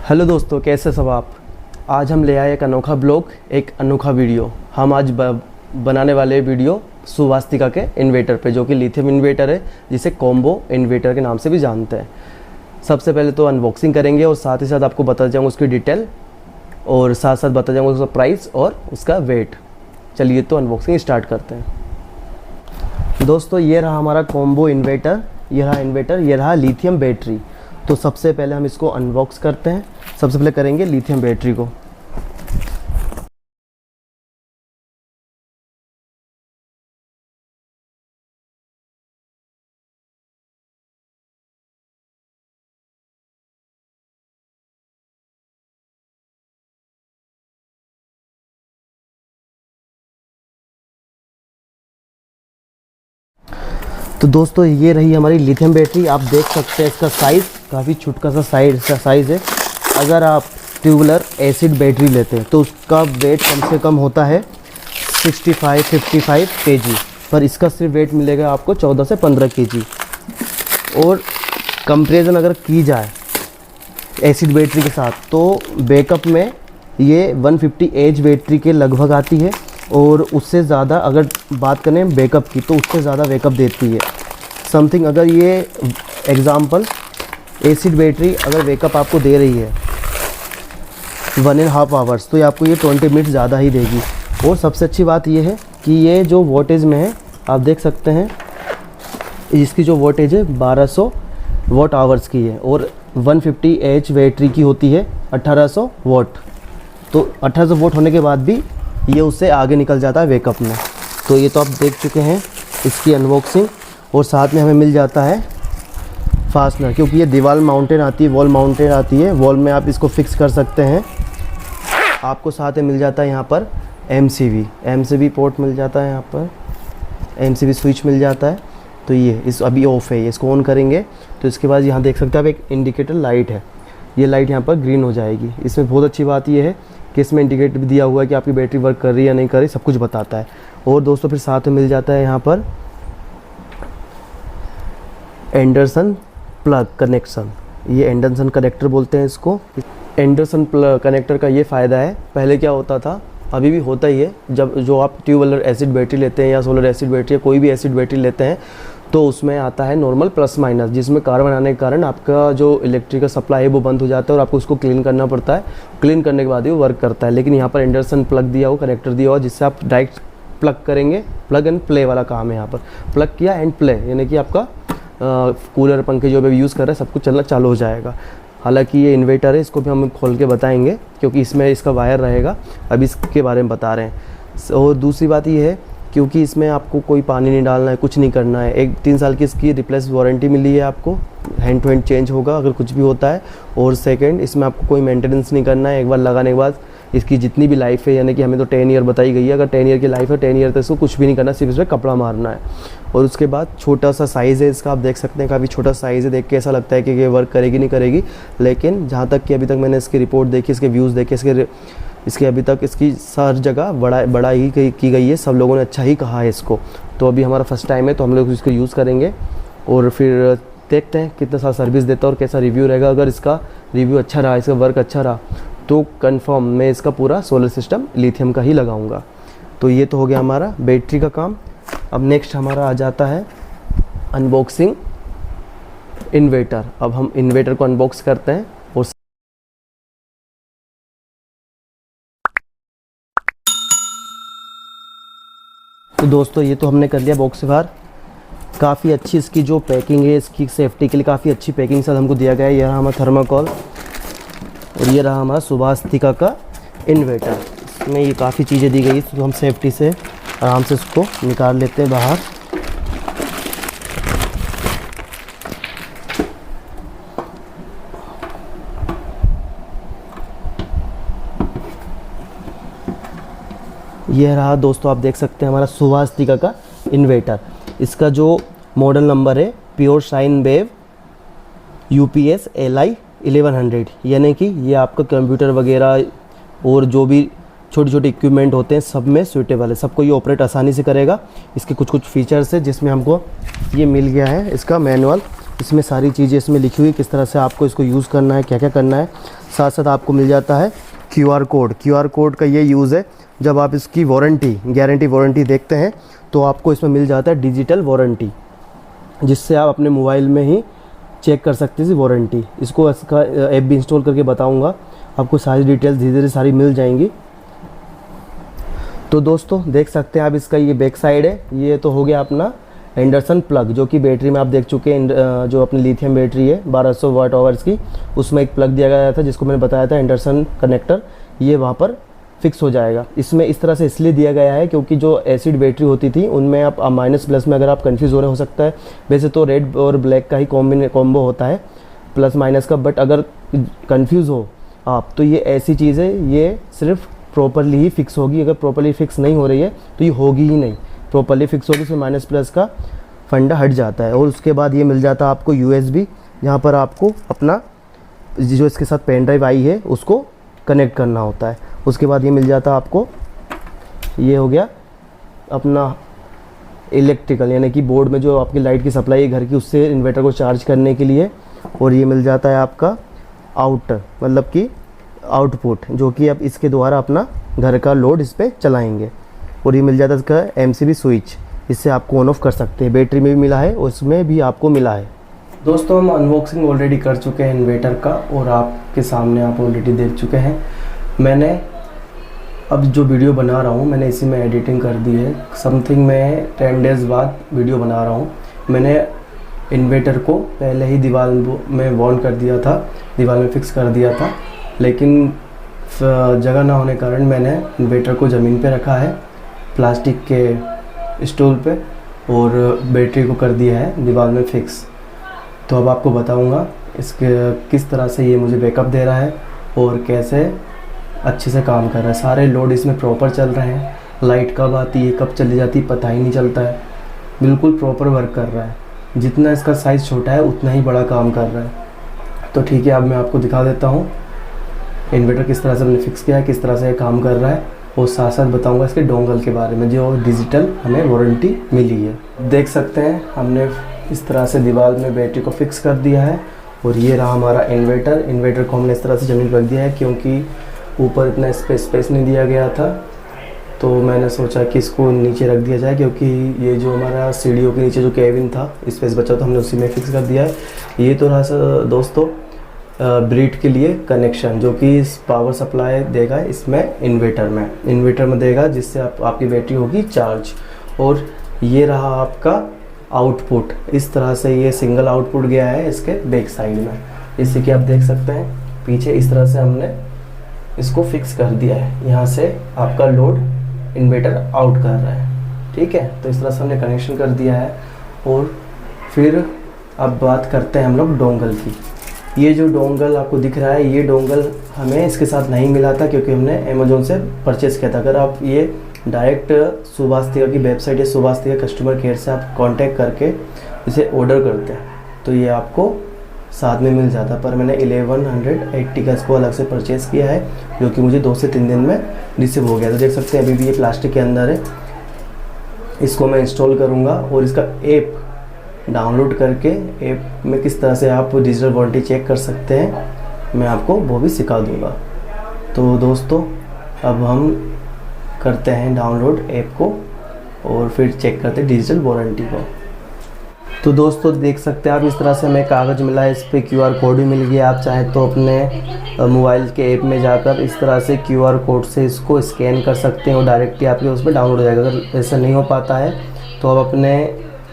Hello दोस्तों, कैसे सब आप। आज हम ले आए एक अनोखा ब्लॉग, एक अनोखा वीडियो। हम आज बनाने वाले वीडियो सुवास्तिका के इन्वर्टर पे, जो कि लिथियम इन्वर्टर है, जिसे कॉम्बो इन्वर्टर के नाम से भी जानते हैं। सबसे पहले तो अनबॉक्सिंग करेंगे और साथ ही साथ आपको बता जाऊँगा उसकी डिटेल और साथ साथ बता जाऊँगा उसका प्राइस और उसका वेट। चलिए तो अनबॉक्सिंग स्टार्ट करते हैं। दोस्तों, ये रहा हमारा कॉम्बो इन्वर्टर, ये रहा लिथियम बैटरी। तो सबसे पहले हम इसको अनबॉक्स करते हैं। सबसे पहले करेंगे लिथियम बैटरी को। तो दोस्तों, ये रही हमारी लिथियम बैटरी। आप देख सकते हैं इसका साइज़ काफ़ी छोटा सा साइज़ है। अगर आप ट्यूबुलर एसिड बैटरी लेते हैं तो उसका वेट कम से कम होता है 55 kg, पर इसका सिर्फ वेट मिलेगा आपको 14 से 15 kg। और कंपेरिजन अगर की जाए एसिड बैटरी के साथ, तो बैकअप में ये 150 एच बैटरी के लगभग आती है। और उससे ज़्यादा अगर बात करें बैकअप की, तो उससे ज़्यादा बैकअप देती है समथिंग। अगर ये एग्ज़ाम्पल एसिड बैटरी अगर बैकअप आपको दे रही है 1.5 आवर्स, तो ये आपको ये 20 मिनट ज़्यादा ही देगी। और सबसे अच्छी बात ये है कि ये जो वोल्टेज में है, आप देख सकते हैं इसकी जो वोल्टेज है 1200 वाट आवर्स की है। और 150 एच बैटरी की होती है 1800 वाट। तो 1800 वाट होने के बाद भी ये उससे आगे निकल जाता है बैकअप में। तो ये तो आप देख चुके हैं इसकी अनबॉक्सिंग। और साथ में हमें मिल जाता है फास्टनर, क्योंकि ये दीवार माउंटेड आती है, वॉल माउंटेड आती है। वॉल में आप इसको फिक्स कर सकते हैं। आपको साथ में मिल जाता है यहाँ पर एमसीबी पोर्ट मिल जाता है, यहाँ पर एमसीबी स्विच मिल जाता है। तो ये अभी ऑफ है, इसको ऑन करेंगे तो इसके बाद यहाँ देख सकते हैं आप एक इंडिकेटर लाइट है। ये लाइट यहाँ पर ग्रीन हो जाएगी। इसमें बहुत अच्छी बात ये है कि इसमें इंडिकेटर भी दिया हुआ है कि आपकी बैटरी वर्क कर रही है या नहीं कर रही, सब कुछ बताता है। और दोस्तों, फिर साथ में मिल जाता है यहाँ पर एंडरसन प्लग कनेक्शन। ये एंडरसन कनेक्टर बोलते हैं इसको। एंडरसन प्लग कनेक्टर का ये फ़ायदा है, पहले क्या होता था, अभी भी होता ही है, जब जो आप ट्यूबुलर एसिड बैटरी लेते हैं या सोलर एसिड बैटरी या कोई भी एसिड बैटरी लेते हैं, तो उसमें आता है नॉर्मल प्लस माइनस, जिसमें कार्बन आने के कारण आपका जो इलेक्ट्रिकल सप्लाई है वो बंद हो जाता है और आपको उसको क्लीन करना पड़ता है। क्लीन करने के बाद ही वो वर्क करता है। लेकिन यहाँ पर एंडरसन प्लग दिया हुआ, कनेक्टर दिया हुआ, जिससे आप डायरेक्ट प्लग करेंगे। प्लग एंड प्ले वाला काम है यहाँ पर। प्लग किया एंड प्ले, यानी कि आपका कूलर पंखे जो भी यूज़ कर रहे हैं सब कुछ चलना चालू हो जाएगा। हालांकि ये इन्वर्टर है, इसको भी हम खोल के बताएंगे क्योंकि इसमें इसका वायर रहेगा। अभी इसके बारे में बता रहे हैं। और दूसरी बात ये है, क्योंकि इसमें आपको कोई पानी नहीं डालना है, कुछ नहीं करना है। 3 साल की इसकी रिप्लेस वारंटी मिली है आपको, हैंड टू हैंड चेंज होगा अगर कुछ भी होता है। और सेकंड, इसमें आपको कोई मेंटेनेंस नहीं करना है। एक बार लगाने के बाद इसकी जितनी भी लाइफ है, यानी कि हमें तो 10 ईयर बताई गई है, अगर 10 ईयर की लाइफ है 10 ईयर तक इसको कुछ भी नहीं करना, सिर्फ इसमें कपड़ा मारना है। और उसके बाद छोटा सा साइज़ है इसका, आप देख सकते हैं काफ़ी छोटा साइज़ है। देख के ऐसा लगता है कि ये वर्क करेगी नहीं करेगी, लेकिन जहाँ तक कि अभी तक मैंने इसकी रिपोर्ट देखी, इसके व्यूज़ देखे, इसके अभी तक इसकी हर जगह बड़ा ही की गई है। सब लोगों ने अच्छा ही कहा है इसको। तो अभी हमारा फर्स्ट टाइम है, तो हम लोग इसको यूज़ करेंगे और फिर देखते हैं कितना सारा सर्विस देता है और कैसा रिव्यू रहेगा। अगर इसका रिव्यू अच्छा रहा, इसका वर्क अच्छा रहा, तो कंफर्म मैं इसका पूरा सोलर सिस्टम लिथियम का ही लगाऊंगा। तो ये तो हो गया हमारा बैटरी का काम। अब नेक्स्ट हमारा आ जाता है अनबॉक्सिंग इन्वर्टर। अब हम इन्वर्टर को अनबॉक्स करते हैं। और तो दोस्तों, ये तो हमने कर लिया बॉक्स से बाहर। काफ़ी अच्छी इसकी जो पैकिंग है, इसकी सेफ्टी के लिए काफ़ी अच्छी पैकिंग साथ हमको दिया गया है। ये रहा हमारा थर्माकोल और ये रहा हमारा सुवास्तिका का इन्वर्टर। इसमें ये काफ़ी चीज़ें दी गई, तो हम सेफ्टी से आराम से इसको निकाल लेते हैं बाहर। यह रहा दोस्तों, आप देख सकते हैं हमारा सुवास्तिका का इन्वर्टर। इसका जो मॉडल नंबर है pure sine wave UPS LI 1100, यानी कि ये आपका कंप्यूटर वगैरह और जो भी छोटे छोटे इक्विपमेंट होते हैं सब में सूटेबल है। सबको ये ऑपरेट आसानी से करेगा। इसके कुछ फीचर्स है जिसमें हमको ये मिल गया है इसका मैनुअल। इसमें सारी चीज़ें इसमें लिखी हुई किस तरह से आपको इसको यूज़ करना है, क्या क्या करना है। साथ साथ आपको मिल जाता है QR कोड। QR कोड का ये यूज़ है, जब आप इसकी वारंटी, गारंटी वारंटी देखते हैं तो आपको इसमें मिल जाता है डिजिटल वारंटी, जिससे आप अपने मोबाइल में ही चेक कर सकते हैं वारंटी। इसको इसका ऐप भी इंस्टॉल करके बताऊंगा, आपको सारी डिटेल्स धीरे धीरे सारी मिल जाएंगी। तो दोस्तों देख सकते हैं आप, इसका ये बैक साइड है। ये तो हो गया अपना एंडरसन प्लग, जो कि बैटरी में आप देख चुके हैं, जो अपनी लिथियम बैटरी है 1200 वाट आवर्स की, उसमें एक प्लग दिया गया था जिसको मैंने बताया था एंडरसन कनेक्टर। ये वहाँ पर फिक्स हो जाएगा। इसमें इस तरह से इसलिए दिया गया है क्योंकि जो एसिड बैटरी होती थी उनमें आप माइनस प्लस में अगर आप कंफ्यूज हो रहे हो सकता है। वैसे तो रेड और ब्लैक का ही कॉम्बो होता है प्लस माइनस का, बट अगर कंफ्यूज हो आप तो ये ऐसी चीज़ है, ये सिर्फ प्रॉपरली ही फिक्स होगी। अगर प्रॉपरली फिक्स नहीं हो रही है तो ये होगी ही नहीं। प्रॉपरली फिक्स होगी इसमें माइनस प्लस का फंडा हट जाता है। और उसके बाद ये मिल जाता है आपको USB, जहाँ पर आपको अपना जो इसके साथ पेन ड्राइव आई है उसको कनेक्ट करना होता है। उसके बाद ये मिल जाता है आपको, ये हो गया अपना इलेक्ट्रिकल, यानी कि बोर्ड में जो आपकी लाइट की सप्लाई है घर की, उससे इन्वर्टर को चार्ज करने के लिए। और ये मिल जाता है आपका आउटर, मतलब कि आउटपुट, जो कि आप इसके द्वारा अपना घर का लोड इस पर चलाएंगे। और ये मिल जाता है इसका MCB स्विच, इससे आपको ऑन ऑफ कर सकते हैं। बैटरी में भी मिला है, उसमें भी आपको मिला है। दोस्तों हम अनबॉक्सिंग ऑलरेडी कर चुके हैं इन्वर्टर का, और आपके सामने आप ऑलरेडी देख चुके हैं। मैंने अब जो वीडियो बना रहा हूँ मैंने इसी में एडिटिंग कर दी है। समथिंग मैं 10 डेज़ बाद वीडियो बना रहा हूँ। मैंने इन्वर्टर को पहले ही दीवार में वाउंड कर दिया था, दीवार में फिक्स कर दिया था, लेकिन जगह ना होने कारण मैंने इन्वर्टर को ज़मीन पे रखा है प्लास्टिक के स्टूल पे, और बैटरी को कर दिया है दीवार में फिक्स। तो अब आपको बताऊंगा इसके किस तरह से ये मुझे बैकअप दे रहा है और कैसे अच्छे से काम कर रहा है। सारे लोड इसमें प्रॉपर चल रहे हैं, लाइट कब आती है कब चली जाती है पता ही नहीं चलता है, बिल्कुल प्रॉपर वर्क कर रहा है। जितना इसका साइज़ छोटा है उतना ही बड़ा काम कर रहा है। तो ठीक है, अब मैं आपको दिखा देता हूँ इन्वर्टर किस तरह से मैंने फिक्स किया है, किस तरह से ये काम कर रहा है, और साथ साथ बताऊंगा इसके डोंगल के बारे में जो डिजिटल हमें वारंटी मिली है। देख सकते हैं हमने इस तरह से दीवार में बैटरी को फिक्स कर दिया है, और ये रहा हमारा इन्वर्टर। इन्वर्टर को हमने इस तरह से ज़मीन पर रख दिया है क्योंकि ऊपर इतना स्पेस नहीं दिया गया था, तो मैंने सोचा कि इसको नीचे रख दिया जाए, क्योंकि ये जो हमारा सीढ़ियों के नीचे जो केबिन था स्पेस बचा तो हमने उसी में फिक्स कर दिया है। ये तो रहा दोस्तों ब्रिड के लिए कनेक्शन, जो कि इस पावर सप्लाई देगा इसमें इन्वर्टर में देगा, जिससे आपकी बैटरी होगी चार्ज। और ये रहा आपका आउटपुट। इस तरह से ये सिंगल आउटपुट गया है इसके बैक साइड में, जैसे कि आप देख सकते हैं पीछे इस तरह से हमने इसको फिक्स कर दिया है। यहाँ से आपका लोड इन्वर्टर आउट कर रहा है, ठीक है। तो इस तरह से हमने कनेक्शन कर दिया है। और फिर अब बात करते हैं हम लोग डोंगल की। ये जो डोंगल आपको दिख रहा है, ये डोंगल हमें इसके साथ नहीं मिला था क्योंकि हमने अमेज़ॉन से परचेज़ किया था। अगर आप ये डायरेक्ट सुभास्तिका की वेबसाइट या सुभास्तिका कस्टमर केयर से आप कांटेक्ट करके इसे ऑर्डर करते हैं तो ये आपको साथ में मिल जाता, पर मैंने 1180 का इसको अलग से परचेज़ किया है, जो कि मुझे 2 से 3 दिन में रिसीव हो गया। तो देख सकते हैं अभी भी ये प्लास्टिक के अंदर है। इसको मैं इंस्टॉल करूँगा और इसका ऐप डाउनलोड करके ऐप में किस तरह से आप डिजिटल वारंटी चेक कर सकते हैं मैं आपको वो भी सिखा दूँगा। तो दोस्तों अब हम करते हैं डाउनलोड ऐप को और फिर चेक करते हैं डिजिटल वारंटी को। तो दोस्तों देख सकते हैं आप, इस तरह से हमें कागज़ मिला है, इस पर QR कोड भी मिल गया। आप चाहें तो अपने मोबाइल के ऐप में जाकर इस तरह से QR कोड से इसको स्कैन कर सकते हैं और डायरेक्टली आपके उसमें डाउनलोड हो जाएगा। अगर ऐसा नहीं हो पाता है तो आप अपने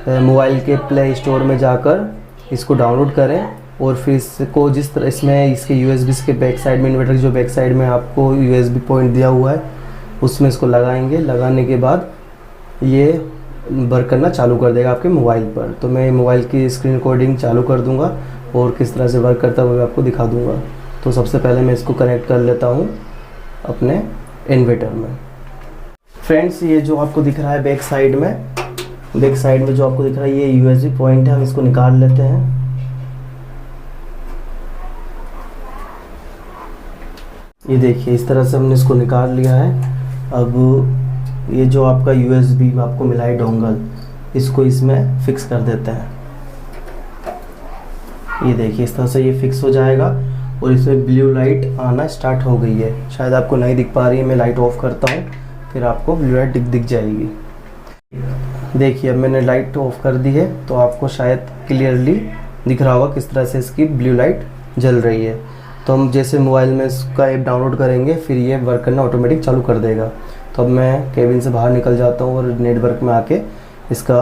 मोबाइल के प्ले स्टोर में जाकर इसको डाउनलोड करें और फिर इसको जिस तरह इसमें इसके USB के बैक साइड में, इन्वर्टर की जो बैक साइड में आपको USB पॉइंट दिया हुआ है उसमें इसको लगाएंगे। लगाने के बाद ये वर्क करना चालू कर देगा आपके मोबाइल पर। तो मैं मोबाइल की स्क्रीन रिकॉर्डिंग चालू कर दूंगा और किस तरह से वर्क करता है वो मैं आपको दिखा दूंगा। तो सबसे पहले मैं इसको कनेक्ट कर लेता हूँ अपने इन्वर्टर में। फ्रेंड्स ये जो आपको दिख रहा है बैक साइड में जो आपको दिख रहा है ये USB पॉइंट है, हम इसको निकाल लेते हैं। ये देखिए इस तरह से हमने इसको निकाल लिया है। अब ये जो आपका USB आपको मिला है डोंगल, इसको इसमें फिक्स कर देते हैं। ये देखिए इस तरह से ये फिक्स हो जाएगा और इसमें ब्लू लाइट आना स्टार्ट हो गई है। शायद आपको नहीं दिख पा रही है, मैं लाइट ऑफ करता हूँ फिर आपको ब्लू लाइट दिख जाएगी। देखिए अब मैंने लाइट ऑफ कर दी है तो आपको शायद क्लियरली दिख रहा होगा किस तरह से इसकी ब्लू लाइट जल रही है। तो हम जैसे मोबाइल में इसका ऐप डाउनलोड करेंगे फिर ये वर्क करना ऑटोमेटिक चालू कर देगा। तो अब मैं केबिन से बाहर निकल जाता हूँ और नेटवर्क में आके इसका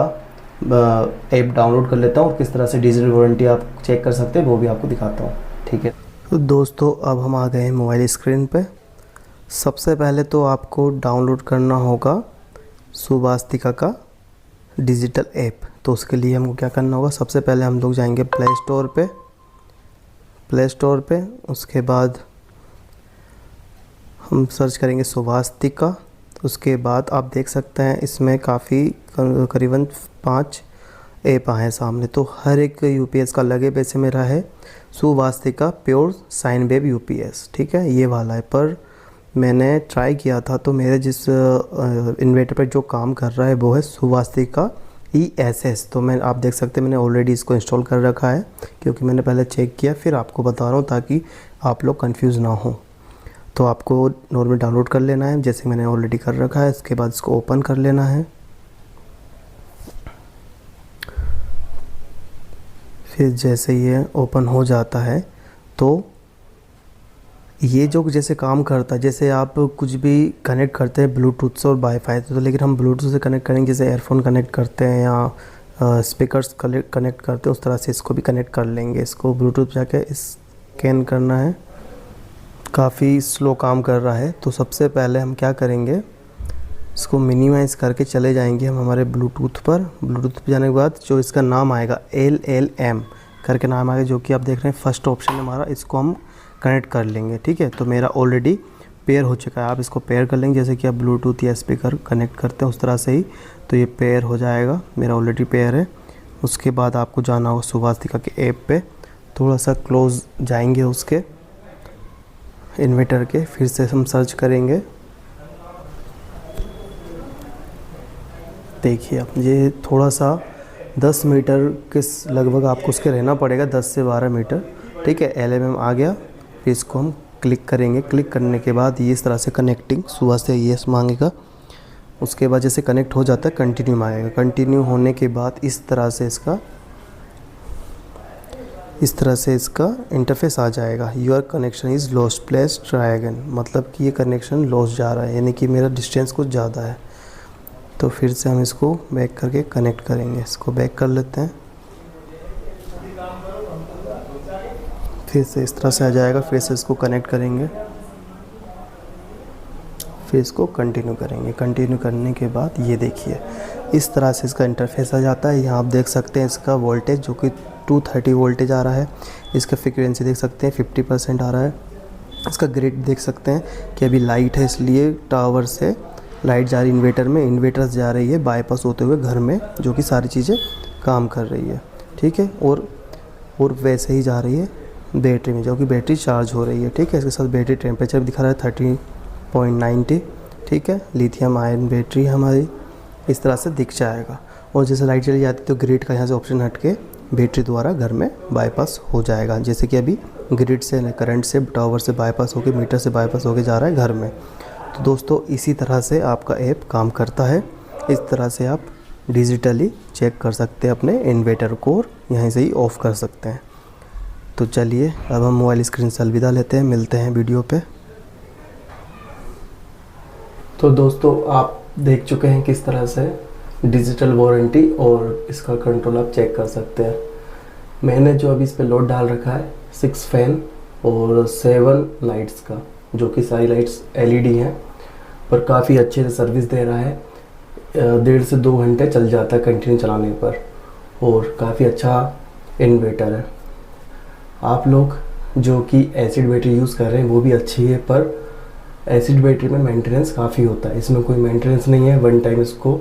ऐप डाउनलोड कर लेता हूँ और किस तरह से डिजिटल वारंटी आप चेक कर सकते हैं वो भी आपको दिखाता हूँ। ठीक है तो दोस्तों अब हम आ गए हैं मोबाइल स्क्रीन पे। सबसे पहले तो आपको डाउनलोड करना होगा सुवास्तिका का डिजिटल ऐप। तो उसके लिए हमको क्या करना होगा, सबसे पहले हम लोग जाएंगे प्ले स्टोर पे। उसके बाद हम सर्च करेंगे सुवास्तिका। उसके बाद आप देख सकते हैं इसमें काफ़ी करीबन 5 ऐप आए हैं सामने। तो हर एक यूपीएस का लगे वैसे मेरा है सुवास्तिका प्योर साइन वेव यूपीएस। ठीक है ये वाला है, पर मैंने ट्राई किया था तो मेरे जिस इन्वर्टर पर जो काम कर रहा है वो है सुवास्तिका ESS। तो मैं आप देख सकते हैं मैंने ऑलरेडी इसको इंस्टॉल कर रखा है क्योंकि मैंने पहले चेक किया फिर आपको बता रहा हूँ ताकि आप लोग कंफ्यूज ना हो। तो आपको नॉर्मल डाउनलोड कर लेना है जैसे मैंने ऑलरेडी कर रखा है। इसके बाद इसको ओपन कर लेना है। फिर जैसे ये ओपन हो जाता है तो ये जो जैसे काम करता है, जैसे आप कुछ भी कनेक्ट करते हैं ब्लूटूथ से और वाईफाई से, तो लेकिन हम ब्लूटूथ से कनेक्ट करेंगे जैसे एयरफोन कनेक्ट करते हैं या स्पीकर्स कनेक्ट करते हैं उस तरह से इसको भी कनेक्ट कर लेंगे। इसको ब्लूटूथ जाके स्कैन करना है, काफ़ी स्लो काम कर रहा है। तो सबसे पहले हम क्या करेंगे, इसको मिनिमाइज़ करके चले जाएंगे हम हमारे ब्लूटूथ पर। ब्लूटूथ पर जाने के बाद जो इसका नाम आएगा LLM करके नाम आएगा, जो कि आप देख रहे हैं फर्स्ट ऑप्शन है हमारा, इसको हम कनेक्ट कर लेंगे। ठीक है तो मेरा ऑलरेडी पेयर हो चुका है। आप इसको पेयर कर लेंगे जैसे कि आप ब्लूटूथ या स्पीकर कनेक्ट करते हैं उस तरह से ही, तो ये पेयर हो जाएगा, मेरा ऑलरेडी पेयर है। उसके बाद आपको जाना होगा सुवास्तिका के ऐप पे, थोड़ा सा क्लोज जाएंगे उसके इन्वर्टर के, फिर से हम सर्च करेंगे। देखिए अब ये थोड़ा सा 10 मीटर के लगभग आपको उसके रहना पड़ेगा, 10 से 12 मीटर। ठीक है LLM आ गया। फिर इसको हम क्लिक करेंगे। क्लिक करने के बाद ये इस तरह से कनेक्टिंग सुबह से येस मांगेगा। उसके बाद जैसे कनेक्ट हो जाता है कंटिन्यू मांगेगा। कंटिन्यू होने के बाद इस तरह से इसका इंटरफेस आ जाएगा। Your connection is lost, please try again. मतलब कि ये कनेक्शन लॉस्ट जा रहा है, यानी कि मेरा डिस्टेंस कुछ ज़्यादा है। तो फिर से हम इसको बैक करके कनेक्ट करेंगे। इसको बैक कर लेते हैं, फिर से इस तरह से आ जाएगा। फिर से इसको कनेक्ट करेंगे, फिर इसको कंटिन्यू करेंगे। कंटिन्यू करने के बाद ये देखिए इस तरह से इसका इंटरफेस आ जाता है। यहाँ आप देख सकते हैं इसका वोल्टेज जो कि 230 वोल्टेज आ रहा है। इसका फ्रीक्वेंसी देख सकते हैं 50% आ रहा है। इसका ग्रिड देख सकते हैं कि अभी लाइट है इसलिए टावर से लाइट जा रही है इन्वर्टर में, इन्वर्टर जा रही है बाईपास होते हुए घर में, जो कि सारी चीज़ें काम कर रही है। ठीक है और वैसे ही जा रही है बैटरी में, जो कि बैटरी चार्ज हो रही है। ठीक है इसके साथ बैटरी टेम्परेचर भी दिखा रहा है 30.90। ठीक है लिथियम आयन बैटरी हमारी इस तरह से दिख जाएगा। और जैसे लाइट चली जाती है तो ग्रिड का यहाँ से ऑप्शन हट के बैटरी द्वारा घर में बाईपास हो जाएगा। जैसे कि अभी ग्रिड से करंट से टावर से बाईपास होकर मीटर से बाईपास होकर जा रहा है घर में। तो दोस्तों इसी तरह से आपका ऐप काम करता है। इस तरह से आप डिजिटली चेक कर सकते हैं अपने इन्वर्टर को और यहीं से ही ऑफ़ कर सकते हैं। तो चलिए अब हम मोबाइल स्क्रीन से अलविदा लेते हैं, मिलते हैं वीडियो पे। तो दोस्तों आप देख चुके हैं किस तरह से डिजिटल वारंटी और इसका कंट्रोल आप चेक कर सकते हैं। मैंने जो अभी इस पे लोड डाल रखा है 6 फैन और 7 लाइट्स का, जो कि सारी लाइट्स LED हैं, पर काफ़ी अच्छे से सर्विस दे रहा है। 1.5 से 2 घंटे चल जाता है कंटिन्यू चलाने पर, और काफ़ी अच्छा इन्वर्टर है। आप लोग जो कि एसिड बैटरी यूज़ कर रहे हैं वो भी अच्छी है, पर एसिड बैटरी में मेंटेनेंस काफ़ी होता है, इसमें कोई मेंटेनेंस नहीं है। 1 टाइम इसको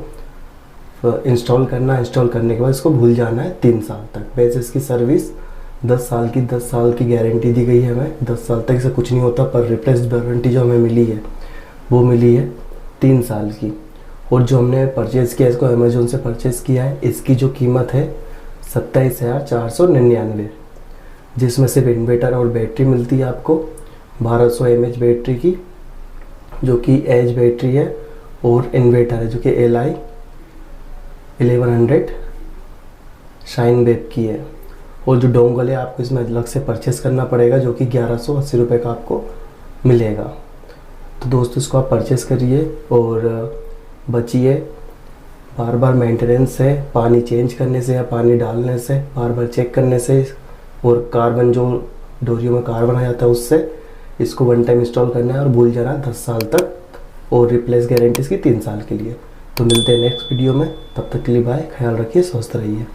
इंस्टॉल करना, इंस्टॉल करने के बाद इसको भूल जाना है 3 साल तक। वैसे इसकी सर्विस 10 साल की गारंटी दी गई है हमें, 10 साल तक इससे कुछ नहीं होता। पर रिप्लेस वारंटी जो हमें मिली है वो मिली है 3 साल की। और जो हमने परचेज़ किया, इसको अमेज़ोन से परचेज़ किया है, इसकी जो कीमत है 27,499। जिसमें सिर्फ इन्वर्टर और बैटरी मिलती है आपको 1200 mAh बैटरी की, जो कि एज बैटरी है, और इन्वर्टर है जो कि LI 1100 शाइन वेब की है। और जो डोंगल है आपको इसमें अलग से परचेस करना पड़ेगा, जो कि 1180 रुपये का आपको मिलेगा। तो दोस्तों इसको आप परचेस करिए और बचिए बार बार मेंटेनेंस से, पानी चेंज करने से या पानी डालने से, बार बार चेक करने से, और कार्बन जो डोरियो में कार्बन आ जाता है उससे। इसको वन टाइम इंस्टॉल करना है और भूल जाना 10 साल तक, और रिप्लेस गारंटी इसकी 3 साल के लिए। तो मिलते हैं नेक्स्ट वीडियो में, तब तक के लिए बाय, ख्याल रखिए, स्वस्थ रहिए।